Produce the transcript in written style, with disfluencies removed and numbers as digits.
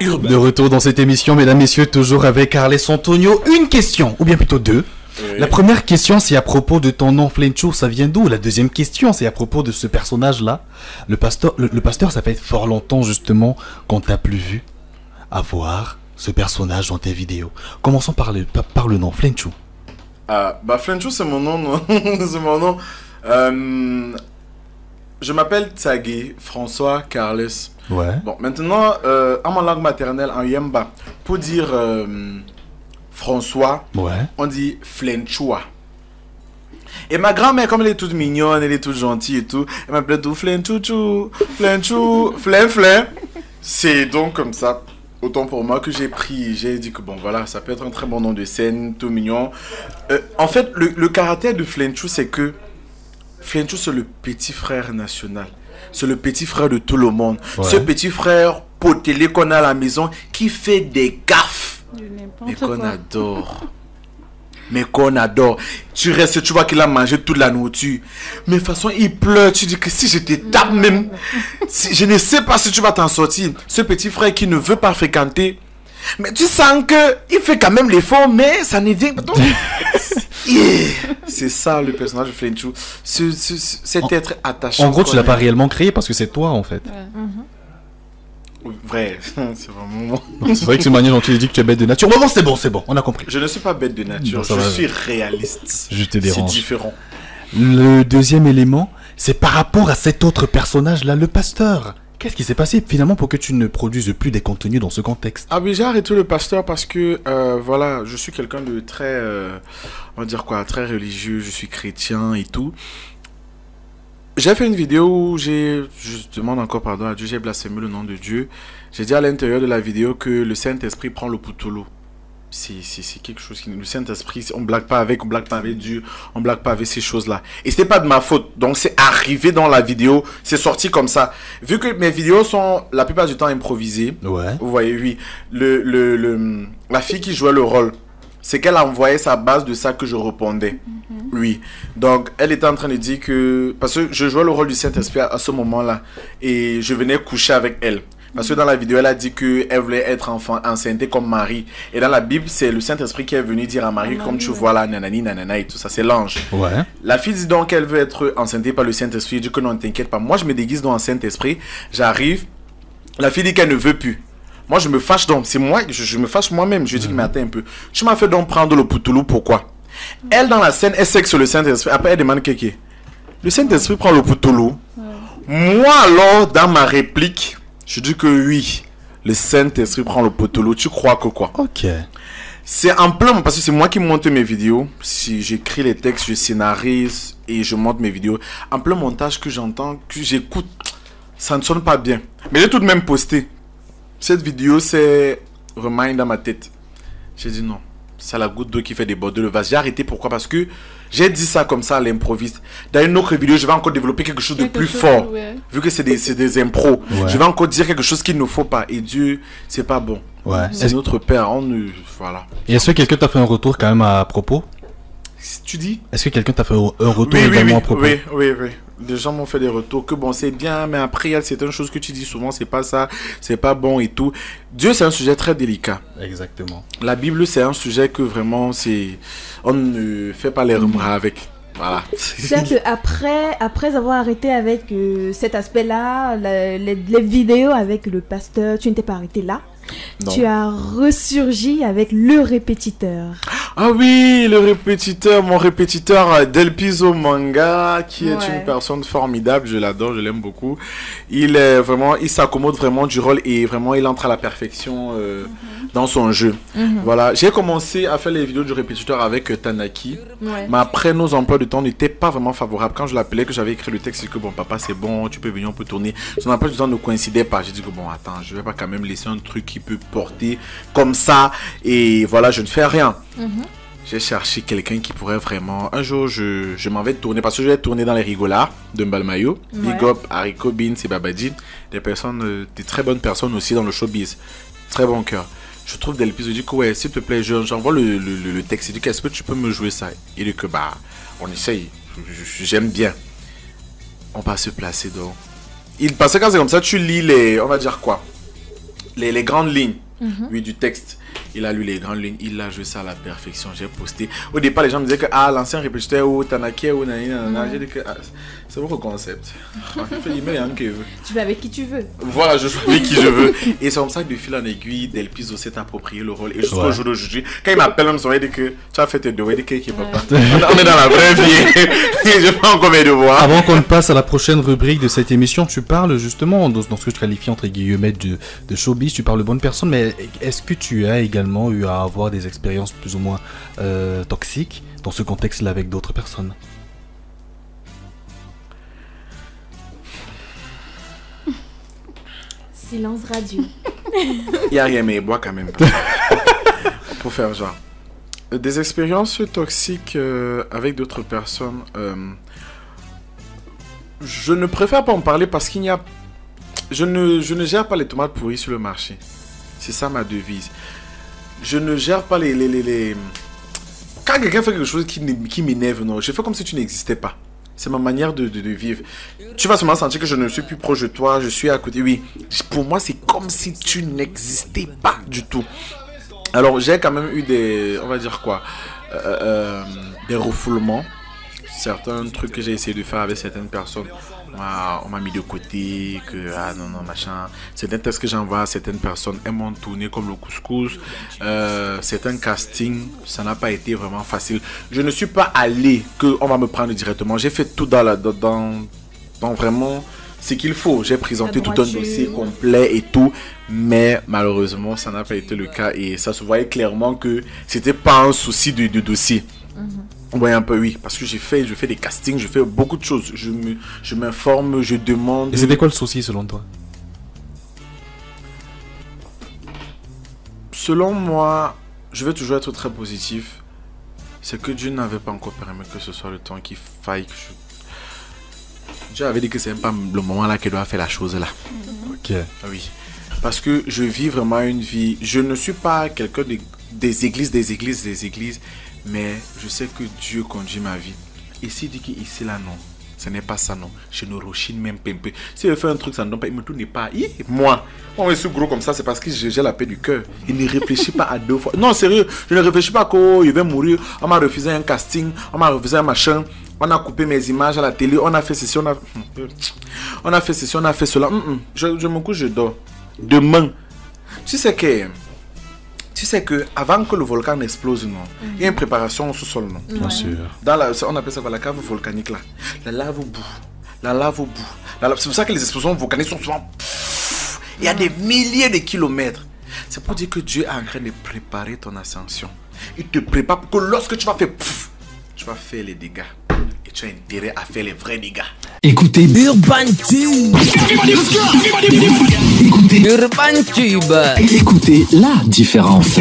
urbain. De retour dans cette émission, mesdames, messieurs, toujours avec Carles Antonio. Une question, ou bien plutôt deux. Oui. La première question, c'est à propos de ton nom Flencho, ça vient d'où? La deuxième question, c'est à propos de ce personnage-là. Le pasteur, ça fait fort longtemps, justement, qu'on t'a plus vu avoir ce personnage dans tes vidéos. Commençons par le nom Flencho. Flencho, c'est mon nom, non? C'est mon nom. Je m'appelle Tsagé François Carles. Ouais. Bon, maintenant, en ma langue maternelle, en Yemba, pour dire François, ouais, on dit Flenchoua. Et ma grand-mère, comme elle est toute mignonne, elle est toute gentille et tout, elle m'appelait tout Flenchouchou, Flenchou, Flen. C'est donc comme ça, autant pour moi, que j'ai dit que bon, voilà, ça peut être un très bon nom de scène, tout mignon. En fait, le caractère de Flenchou, c'est que Flenchou, c'est le petit frère national. C'est le petit frère de tout le monde. Ouais. Ce petit frère potelé qu'on a à la maison qui fait des gaffes. Mais qu'on adore. Mais qu'on adore. Tu restes, tu vois qu'il a mangé toute la nourriture. Mais de toute façon, il pleure. Tu dis que si je te tape même, je ne sais pas si tu vas t'en sortir. Ce petit frère qui ne veut pas fréquenter. Mais tu sens qu'il fait quand même l'effort, mais ça ne vient pas. C'est ça le personnage de Flenchou. Cet être attaché. En gros, tu l'as pas réellement créé parce que c'est toi en fait. Ouais. Vrai, c'est vraiment. C'est vrai que c'est une manière dont tu dis que tu es bête de nature. Bon, c'est bon, on a compris. Je ne suis pas bête de nature, je suis réaliste. Je te dérange. C'est différent. Le deuxième élément, c'est par rapport à cet autre personnage-là, le pasteur. Qu'est-ce qui s'est passé finalement pour que tu ne produises plus des contenus dans ce contexte? Ah oui, j'ai arrêté le pasteur parce que, voilà, je suis quelqu'un de très, on va dire quoi, très religieux, je suis chrétien et tout. J'ai fait une vidéo où je demande encore pardon à Dieu, j'ai blasphémé le nom de Dieu. J'ai dit à l'intérieur de la vidéo que le Saint-Esprit prend le poutoulou. C'est quelque chose qui... Le Saint-Esprit, on blague pas avec Dieu, on blague pas avec ces choses-là. Et c'était pas de ma faute. Donc c'est arrivé dans la vidéo, c'est sorti comme ça. Vu que mes vidéos sont la plupart du temps improvisées, ouais. Vous voyez, oui. La fille qui jouait le rôle, c'est qu'elle envoyait sa base de ça que je répondais. Oui. Donc, elle était en train de dire que... Parce que je jouais le rôle du Saint-Esprit à ce moment-là. Et je venais coucher avec elle. Parce que dans la vidéo, elle a dit qu'elle voulait être enceinte comme Marie. Et dans la Bible, c'est le Saint-Esprit qui est venu dire à Marie, comme tu vois là, nanani, nanana et tout ça. C'est l'ange. Ouais. La fille dit donc qu'elle veut être enceinte par le Saint-Esprit. Je dis que non, t'inquiète pas. Moi, je me déguise dans un Saint-Esprit. J'arrive. La fille dit qu'elle ne veut plus. Moi, je me fâche donc. C'est moi, je me fâche moi-même. Je dis que mais attends un peu. Tu m'as fait donc prendre le poutoulou, pourquoi? Elle, dans la scène, elle sait que c'est le Saint-Esprit. Après, elle demande Kéké. Le Saint-Esprit prend le poutoulou. Moi, alors, dans ma réplique, je dis que oui, le Saint-Esprit prend le poutoulou. Tu crois que quoi? Ok. C'est en plein, parce que c'est moi qui monte mes vidéos. Si j'écris les textes, je scénarise et je monte mes vidéos. En plein montage que j'entends, que j'écoute, ça ne sonne pas bien. Mais j'ai tout de même posté. Cette vidéo, c'est remind dans ma tête. J'ai dit non. C'est la goutte d'eau qui fait déborder le vase. J'ai arrêté, pourquoi? Parce que j'ai dit ça comme ça à l'improviste. Dans une autre vidéo, je vais encore développer quelque chose de plus fort. Ouais. Vu que c'est des impros. Ouais. Je vais encore dire quelque chose qu'il ne faut pas. Et Dieu, c'est pas bon. Ouais. C'est notre Père. Voilà. Et est-ce que quelqu'un t'a fait un retour quand même à propos? Tu dis? Est-ce que quelqu'un t'a fait un retour également à propos? Oui. Des gens m'ont fait des retours que bon, c'est bien, mais après, il y a certaines choses que tu dis souvent, c'est pas ça, c'est pas bon et tout. Dieu, c'est un sujet très délicat. Exactement. La Bible, c'est un sujet que vraiment, on ne fait pas les rumeurs avec. Voilà. Certes, après avoir arrêté avec cet aspect-là, les vidéos avec le pasteur, tu n'étais pas arrêté là. Non. Tu as ressurgi avec le répétiteur. Ah oui, le répétiteur, mon répétiteur Del Piso Manga, qui est une personne formidable, je l'adore, je l'aime beaucoup. Il s'accommode vraiment du rôle et vraiment il entre à la perfection dans son jeu. Voilà, j'ai commencé à faire les vidéos du répétiteur avec Tanaki, mais après nos emplois de temps n'étaient pas vraiment favorables. Quand je l'appelais, que j'avais écrit le texte, c'est que bon papa c'est bon, tu peux venir, on peut tourner. Son emploi du temps ne coïncidait pas. J'ai dit que bon attends, je vais pas quand même laisser un truc qui peut porter comme ça et voilà, je ne fais rien. J'ai cherché quelqu'un qui pourrait vraiment... Un jour, je m'en vais tourner parce que je vais tourner dans les rigolards de Mbalmayo. Big up, Hariko, Beans et Babadji. Des très bonnes personnes aussi dans le showbiz. Très bon cœur. Je trouve Del Piso, je dis que ouais, s'il te plaît, j'envoie le texte. Il dit qu'est-ce que tu peux me jouer ça? Il dit que bah, on essaye. J'aime bien. On va se placer donc. Parce que quand c'est comme ça, tu lis les... On va dire quoi? les grandes lignes, oui, du texte. Il a lu les grandes lignes, il a joué ça à la perfection. J'ai posté. Au départ, les gens me disaient que l'ancien répétiteur ou Tanaki ou nanana. J'ai dit que c'est votre concept. Tu vas avec qui tu veux. Voilà, je joue avec qui je veux. Et c'est comme ça que de fil en aiguille, Del Piso s'est approprié le rôle. Et jusqu'au jour d'aujourd'hui, quand il m'appelle, il me dit que tu as fait tes devoirs. Il dit que papa. On est dans la vraie vie. Je fais encore mes devoirs. Avant qu'on ne passe à la prochaine rubrique de cette émission, tu parles justement dans ce que tu qualifies entre guillemets de showbiz. Tu parles de bonnes personnes, mais est-ce que tu as également eu à avoir des expériences plus ou moins toxiques dans ce contexte-là avec d'autres personnes? Silence radio. Il n'y a rien, mais il boit quand même. Pour faire genre. Des expériences toxiques avec d'autres personnes. Je ne préfère pas en parler parce qu'il n'y a... Je ne gère pas les tomates pourries sur le marché. C'est ça ma devise. Je ne gère pas les... Quand quelqu'un fait quelque chose qui m'énerve, non, je fais comme si tu n'existais pas. C'est ma manière de vivre. Tu vas seulement sentir que je ne suis plus proche de toi, je suis à côté. Oui, pour moi, c'est comme si tu n'existais pas du tout. Alors, j'ai quand même eu des... On va dire quoi des refoulements. Certains trucs que j'ai essayé de faire avec certaines personnes, on m'a mis de côté, que non, machin. Certains textes que j'envoie à certaines personnes, elles m'ont tourné comme le couscous. Certains castings, ça n'a pas été vraiment facile. Je ne suis pas allé qu'on va me prendre directement. J'ai fait tout dans vraiment ce qu'il faut. J'ai présenté tout un dossier complet et tout, mais malheureusement, ça n'a pas été le cas et ça se voyait clairement que c'était pas un souci de dossier. Oui, un peu, oui, parce que je fais des castings, je fais beaucoup de choses. Je m'informe, je demande. Et c'était quoi le souci selon toi? Selon moi, je vais toujours être très positif. C'est que Dieu n'avait pas encore permis que ce soit le temps qu'il faille que Dieu avait dit que c'est même pas le moment là qu'il doit faire la chose là. Ok. Oui. Parce que je vis vraiment une vie. Je ne suis pas quelqu'un des églises. Mais je sais que Dieu conduit ma vie. Et s'il dit qu'ici là non, ce n'est pas ça non. Je ne rechine même pas un peu. Si je fais un truc ça ne donne pas, il me tourne pas. Moi, on est gros comme ça, c'est parce que j'ai la paix du cœur. Il ne réfléchit pas à deux fois. Non, sérieux, je ne réfléchis pas qu'il va mourir. On m'a refusé un casting, on m'a refusé un machin. On a coupé mes images à la télé, on a fait ceci, on a fait ceci, on a fait cela. Je me couche, je dors. Demain, tu sais que avant que le volcan explose, non, il y a une préparation au sous-sol, non. Bien sûr. On appelle ça la cave volcanique là. La lave au bout. C'est pour ça que les explosions volcaniques sont souvent... Il y a des milliers de kilomètres. C'est pour dire que Dieu est en train de préparer ton ascension. Il te prépare pour que lorsque tu vas faire... tu vas faire les dégâts. Et tu as intérêt à faire les vrais dégâts. Écoutez Urban Tube. Écoutez Urban Tube. Écoutez la différence.